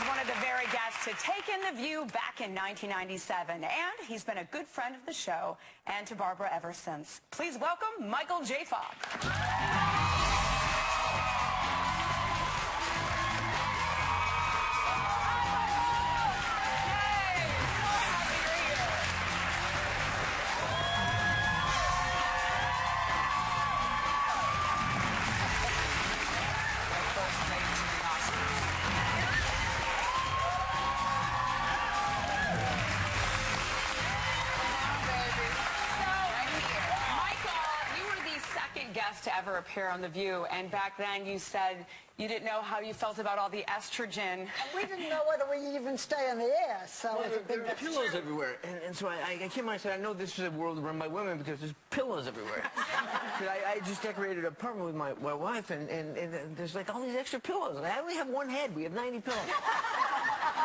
one of the very guests to take in The View back in 1997, and he's been a good friend of the show and to Barbara ever since. Please welcome Michael J. Fox. To ever appear on The View, and back then you said you didn't know how you felt about all the estrogen. And we didn't know whether we even stay on the air, so well, there are pillows everywhere, and so I came out and said, I know this is a world run by women because there's pillows everywhere. I just decorated an apartment with my wife, and there's like all these extra pillows. I only have one head. We have 90 pillows.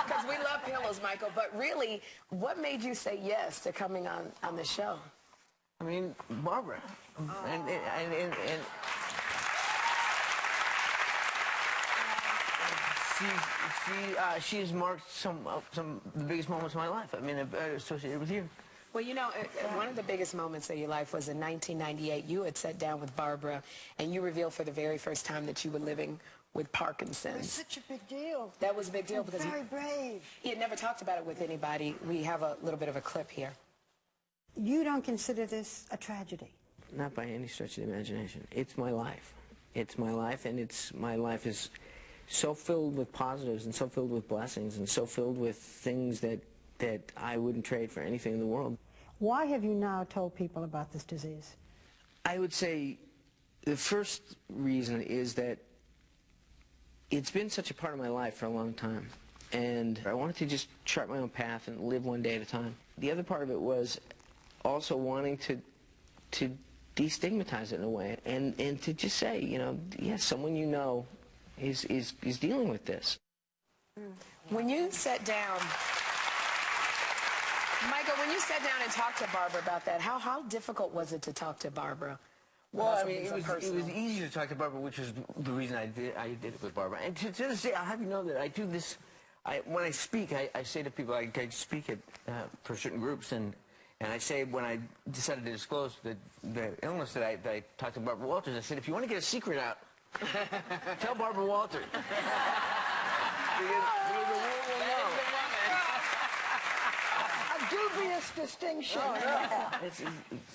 Because we love pillows, Michael, but really, what made you say yes to coming on the show? I mean, Barbara, and she's marked some of the biggest moments of my life. I mean, associated with you. Well, you know, one of the biggest moments of your life was in 1998. You had sat down with Barbara, and you revealed for the very first time that you were living with Parkinson's. It was such a big deal. That was a big deal because very brave. He had never talked about it with anybody. We have a little bit of a clip here. You don't consider this a tragedy? Not by any stretch of the imagination. It's my life. It's my life, and my life is so filled with positives and so filled with blessings and so filled with things that I wouldn't trade for anything in the world. Why have you now told people about this disease? I would say the first reason is that it's been such a part of my life for a long time, and I wanted to just chart my own path and live one day at a time. The other part of it was also wanting to destigmatize it in a way, and to just say, you know, yes, someone you know is dealing with this. When you sat down, Michael, when you sat down and talked to Barbara about that, how difficult was it to talk to Barbara? Well, I mean, it was easy to talk to Barbara, which is the reason I did it with Barbara. And to this day, I'll have you know that I do this. When I speak, I say to people, I speak for certain groups, and I say, when I decided to disclose the illness that I talked to Barbara Walters, I said, if you want to get a secret out, tell Barbara Walters. A dubious distinction. Oh, yeah.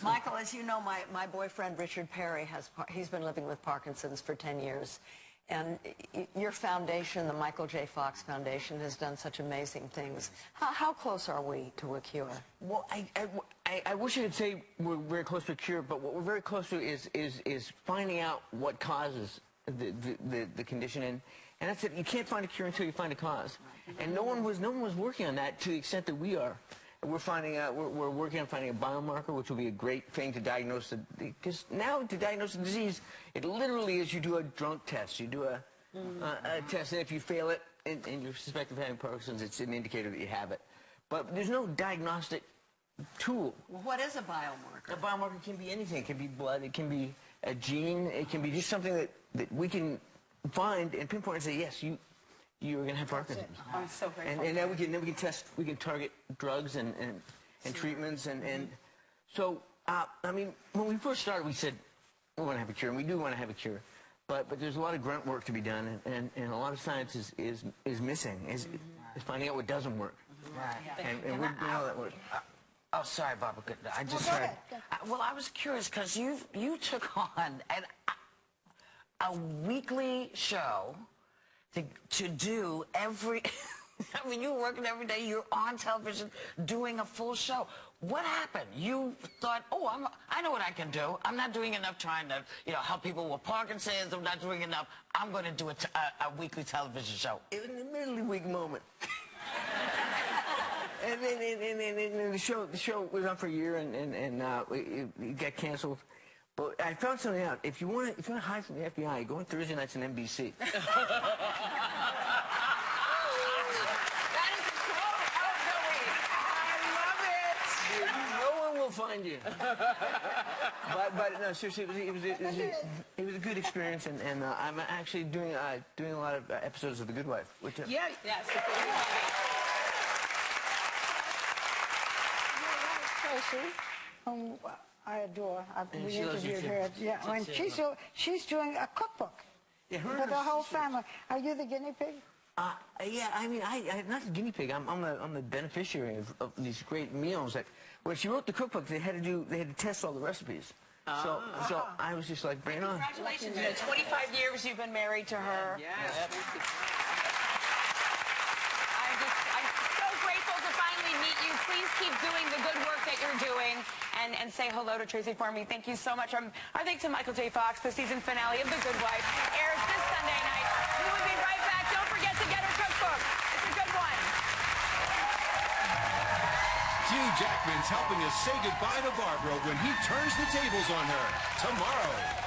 Michael, as you know, my boyfriend Richard Perry he's been living with Parkinson's for 10 years. And your foundation, the Michael J. Fox Foundation, has done such amazing things. How close are we to a cure? Well, I wish I could say we're very close to a cure, but what we're very close to is finding out what causes the condition, and that's it. You can't find a cure until you find a cause, and no one was working on that to the extent that we are. We're finding out. We're working on finding a biomarker, which will be a great thing to diagnose because now to diagnose the disease, it literally is you do a drunk test. You do a test, and if you fail it and you're suspected of having Parkinson's, it's an indicator that you have it. But there's no diagnostic tool. Well, what is a biomarker? A biomarker can be anything. It can be blood. It can be a gene. It can be just something that we can find and pinpoint and say, yes, you're going to have Parkinson's. I'm so grateful. And then we can test, we can target drugs and treatments, and so I mean, when we first started, we said we want to have a cure, and we do want to have a cure, but there's a lot of grunt work to be done, and a lot of science is missing, is finding out what doesn't work. Right. And we know that works. Oh, sorry, Barbara. I just heard. Well, I was curious because you took on a weekly show to do every. I mean, you're working every day. You're on television doing a full show. What happened? You thought, oh, I know what I can do. I'm not doing enough trying to, help people with Parkinson's. I'm not doing enough. I'm going to do a weekly television show. It was an admittedly weak moment. And then the show was on for a year, and it got canceled. But I found something out. If you want to hide from the FBI, go on Thursday nights on NBC. That is a quote out of the week. I love it. No one will find you. but no, seriously, it was a good experience, and I'm actually doing a lot of episodes of The Good Wife. Which, Yeah. Yes. Tracy, whom I adore. And We she loves you interviewed too. her. Yeah, and she's doing a cookbook Yeah, her for and the her whole sister. family. Are you the guinea pig? Yeah, I mean, I'm not the guinea pig. I'm the beneficiary of these great meals. That when she wrote the cookbook, they had to test all the recipes. So I was just like, bring it on. Congratulations. 25 years you've been married to her. Yes. I'm so grateful to finally meet you. Please keep doing the good work that you're doing and say hello to Tracy for me. Thank you so much. Our thanks to Michael J. Fox. The season finale of The Good Wife airs this Sunday night. We will be right back. Don't forget to get her cookbook. It's a good one. Hugh Jackman's helping us say goodbye to Barbara when he turns the tables on her tomorrow.